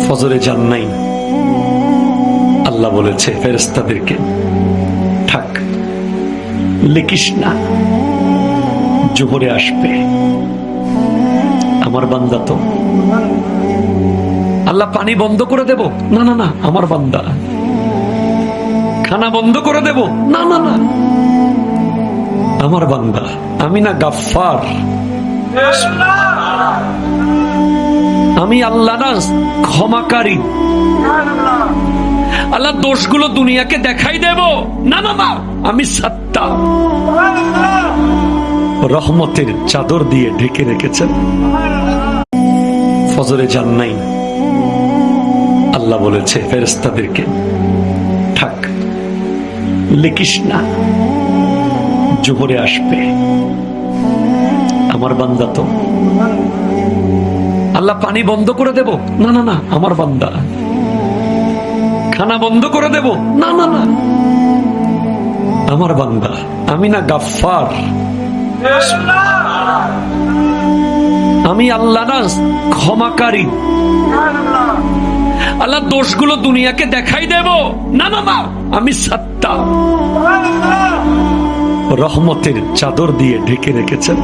ফজরে যান নাই, আল্লাহ বলেছে ফেরেশতাদেরকে, থাক লিখিস না, জোহরে আসবে। আমার বান্দা তো, আল্লাহ পানি বন্ধ করে দেব, না না না, আমার বান্দা। খানা বন্ধ করে দেব, না না না, আমার বান্দা। আমি না গাফফার, আমি আল্লাহ না ক্ষমাকারী। আল্লাহ দোষগুলো দুনিয়াকে দেখাই দেব, না না না, আমি সাত্তার। রহমতের চাদর দিয়ে ঢেকে রেখেছেন। ফজরে যান নাই, আল্লাহ বলেছে ফেরেশতাদেরকে, থাক লিখিস না, জোহরে আসবে। আমার বান্দা তো, আল্লাহ পানি বন্ধ করে দেব, না না না, আমার বান্দা। খানা বন্ধ করে দেব, না না না, আমার বান্দা। আমি না গাফফার, আমি আল্লাহ না ক্ষমাকারী। আল্লাহ দোষগুলো দুনিয়াকে দেখাই দেব, না না না, আমি সাত্তার। রহমতের চাদর দিয়ে ঢেকে রেখেছেন।